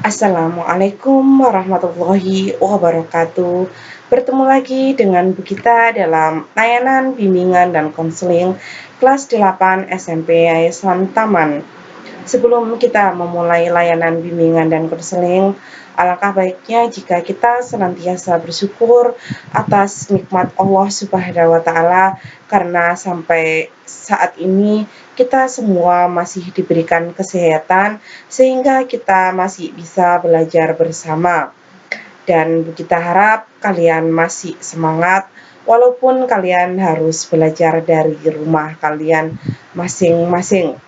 Assalamualaikum warahmatullahi wabarakatuh. Bertemu lagi dengan Bu Gita dalam layanan bimbingan dan konseling kelas 8 SMP Yayasan Taman. Sebelum kita memulai layanan bimbingan dan konseling, alangkah baiknya jika kita senantiasa bersyukur atas nikmat Allah Subhanahu wa taala karena sampai saat ini kita semua masih diberikan kesehatan sehingga kita masih bisa belajar bersama. Dan kita harap kalian masih semangat walaupun kalian harus belajar dari rumah kalian masing-masing.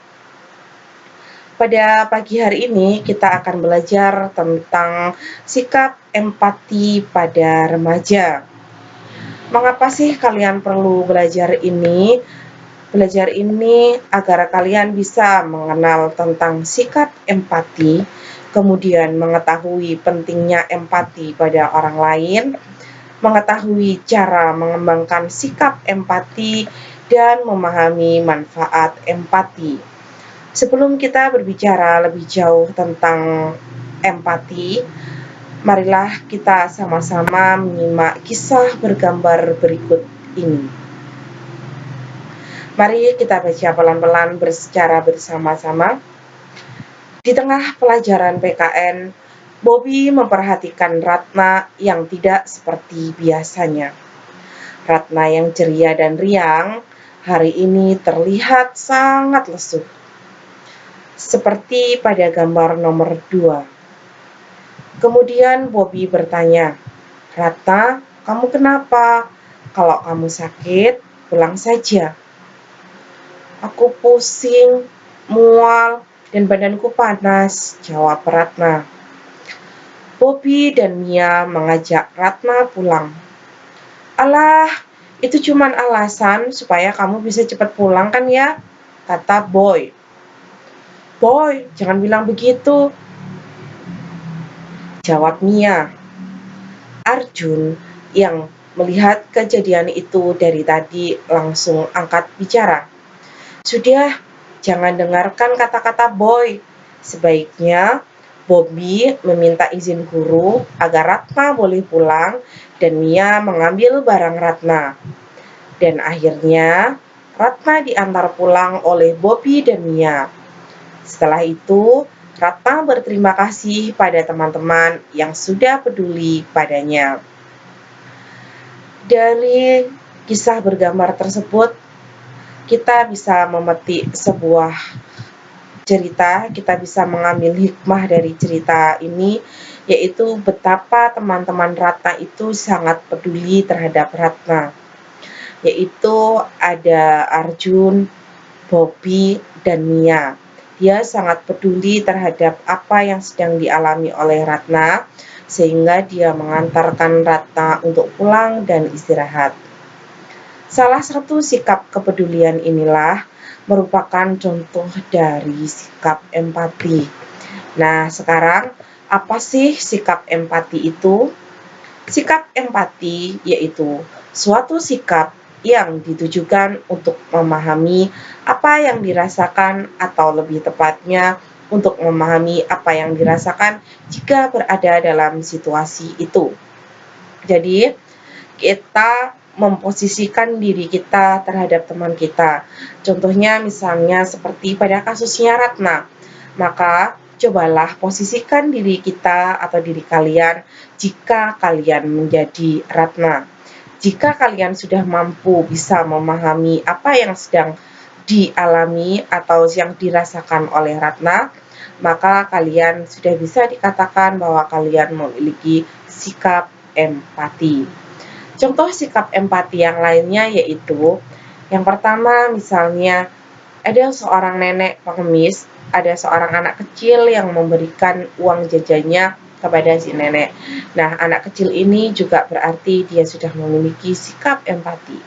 Pada pagi hari ini kita akan belajar tentang sikap empati pada remaja. Mengapa sih kalian perlu belajar ini? Belajar ini agar kalian bisa mengenal tentang sikap empati, kemudian mengetahui pentingnya empati pada orang lain, mengetahui cara mengembangkan sikap empati, dan memahami manfaat empati. Sebelum kita berbicara lebih jauh tentang empati, marilah kita sama-sama menyimak kisah bergambar berikut ini. Mari kita baca pelan-pelan secara bersama-sama. Di tengah pelajaran PKN, Bobby memperhatikan Ratna yang tidak seperti biasanya. Ratna yang ceria dan riang hari ini terlihat sangat lesu. Seperti pada gambar nomor 2. Kemudian Bobby bertanya, "Ratna, kamu kenapa? Kalau kamu sakit, pulang saja." "Aku pusing, mual, dan badanku panas," jawab Ratna. Bobby dan Mia mengajak Ratna pulang. "Alah, itu cuma alasan supaya kamu bisa cepat pulang kan ya?" kata Boy. "Boy, jangan bilang begitu," jawab Mia. Arjun yang melihat kejadian itu dari tadi langsung angkat bicara. "Sudah, jangan dengarkan kata-kata Boy. Sebaiknya Bobby meminta izin guru agar Ratna boleh pulang dan Mia mengambil barang Ratna." Dan akhirnya Ratna diantar pulang oleh Bobby dan Mia. Setelah itu, Ratna berterima kasih pada teman-teman yang sudah peduli padanya. Dari kisah bergambar tersebut, kita bisa memetik sebuah cerita, kita bisa mengambil hikmah dari cerita ini, yaitu betapa teman-teman Ratna itu sangat peduli terhadap Ratna. Yaitu ada Arjun, Bobby, dan Mia. Dia sangat peduli terhadap apa yang sedang dialami oleh Ratna, sehingga dia mengantarkan Ratna untuk pulang dan istirahat. Salah satu sikap kepedulian inilah merupakan contoh dari sikap empati. Nah, sekarang apa sih sikap empati itu? Sikap empati yaitu suatu sikap yang ditujukan untuk memahami apa yang dirasakan atau lebih tepatnya untuk memahami apa yang dirasakan jika berada dalam situasi itu. Jadi, kita memposisikan diri kita terhadap teman kita. Contohnya misalnya seperti pada kasusnya Ratna. Maka cobalah posisikan diri kita atau diri kalian jika kalian menjadi Ratna. Jika kalian sudah mampu bisa memahami apa yang sedang dialami atau yang dirasakan oleh Ratna, maka kalian sudah bisa dikatakan bahwa kalian memiliki sikap empati. Contoh sikap empati yang lainnya yaitu, yang pertama misalnya ada seorang nenek pengemis, ada seorang anak kecil yang memberikan uang jajannya kepada si nenek. Nah, anak kecil ini juga berarti dia sudah memiliki sikap empati.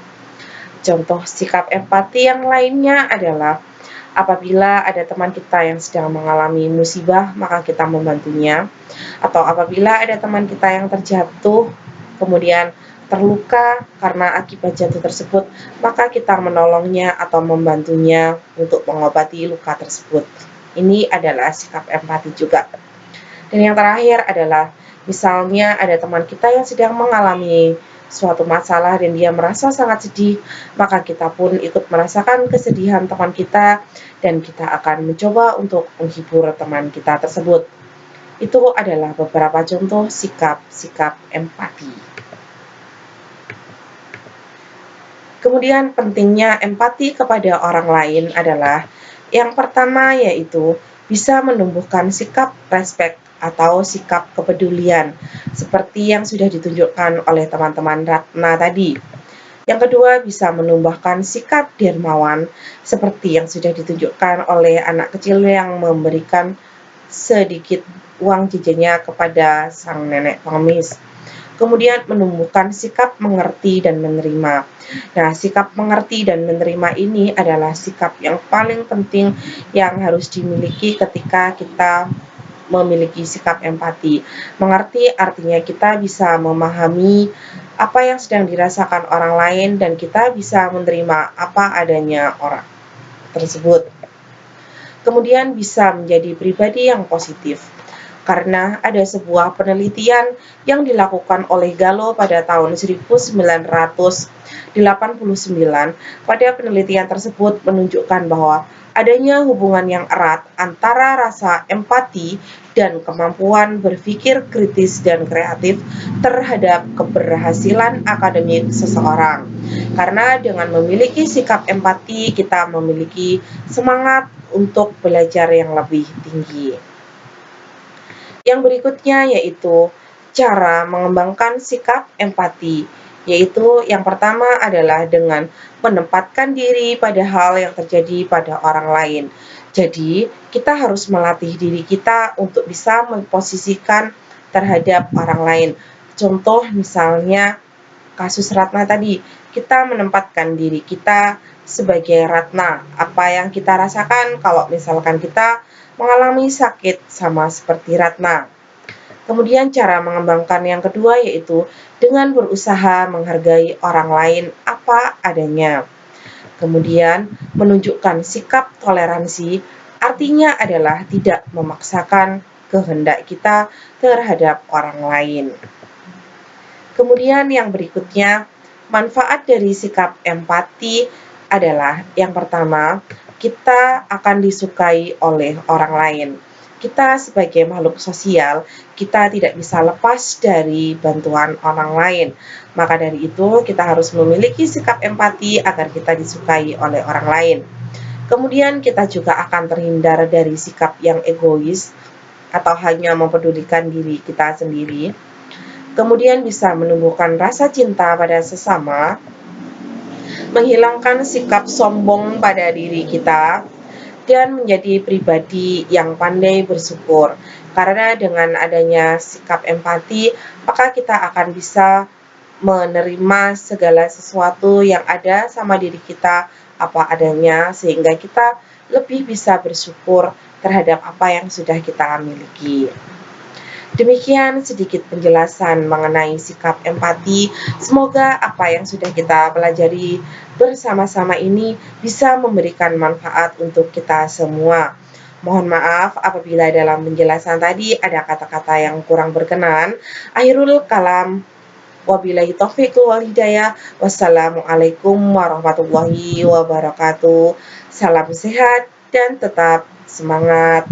Contoh sikap empati yang lainnya adalah apabila ada teman kita yang sedang mengalami musibah, maka kita membantunya. Atau apabila ada teman kita yang terjatuh, kemudian terluka karena akibat jatuh tersebut, maka kita menolongnya atau membantunya untuk mengobati luka tersebut. Ini adalah sikap empati juga. Dan yang terakhir adalah misalnya ada teman kita yang sedang mengalami suatu masalah dan dia merasa sangat sedih, maka kita pun ikut merasakan kesedihan teman kita dan kita akan mencoba untuk menghibur teman kita tersebut. Itu adalah beberapa contoh sikap-sikap empati. Kemudian pentingnya empati kepada orang lain adalah yang pertama yaitu bisa menumbuhkan sikap respek atau sikap kepedulian seperti yang sudah ditunjukkan oleh teman-teman Ratna tadi. Yang kedua bisa menumbuhkan sikap dermawan seperti yang sudah ditunjukkan oleh anak kecil yang memberikan sedikit uang jajannya kepada sang nenek pengemis. Kemudian menumbuhkan sikap mengerti dan menerima. Nah, sikap mengerti dan menerima ini adalah sikap yang paling penting yang harus dimiliki ketika kita memiliki sikap empati. Mengerti artinya kita bisa memahami apa yang sedang dirasakan orang lain dan kita bisa menerima apa adanya orang tersebut. Kemudian bisa menjadi pribadi yang positif. Karena ada sebuah penelitian yang dilakukan oleh Gallo pada tahun 1989. Pada penelitian tersebut menunjukkan bahwa adanya hubungan yang erat antara rasa empati dan kemampuan berpikir kritis dan kreatif terhadap keberhasilan akademik seseorang. Karena dengan memiliki sikap empati, kita memiliki semangat untuk belajar yang lebih tinggi. Yang berikutnya yaitu cara mengembangkan sikap empati, yaitu yang pertama adalah dengan menempatkan diri pada hal yang terjadi pada orang lain. Jadi, kita harus melatih diri kita untuk bisa memposisikan terhadap orang lain. Contoh misalnya kasus Ratna tadi, kita menempatkan diri kita sebagai Ratna. Apa yang kita rasakan kalau misalkan kita mengalami sakit sama seperti Ratna. Kemudian cara mengembangkan yang kedua yaitu dengan berusaha menghargai orang lain apa adanya. Kemudian menunjukkan sikap toleransi artinya adalah tidak memaksakan kehendak kita terhadap orang lain. Kemudian yang berikutnya, manfaat dari sikap empati adalah yang pertama, kita akan disukai oleh orang lain. Kita sebagai makhluk sosial, kita tidak bisa lepas dari bantuan orang lain. Maka dari itu, kita harus memiliki sikap empati agar kita disukai oleh orang lain. Kemudian kita juga akan terhindar dari sikap yang egois atau hanya mempedulikan diri kita sendiri. Kemudian bisa menumbuhkan rasa cinta pada sesama, menghilangkan sikap sombong pada diri kita, dan menjadi pribadi yang pandai bersyukur. Karena dengan adanya sikap empati, maka kita akan bisa menerima segala sesuatu yang ada sama diri kita apa adanya, sehingga kita lebih bisa bersyukur terhadap apa yang sudah kita miliki. Demikian sedikit penjelasan mengenai sikap empati. Semoga apa yang sudah kita pelajari bersama-sama ini bisa memberikan manfaat untuk kita semua. Mohon maaf apabila dalam penjelasan tadi ada kata-kata yang kurang berkenan. Akhirul kalam. Wabillahi taufiq wal hidayah. Wassalamualaikum warahmatullahi wabarakatuh. Salam sehat dan tetap semangat.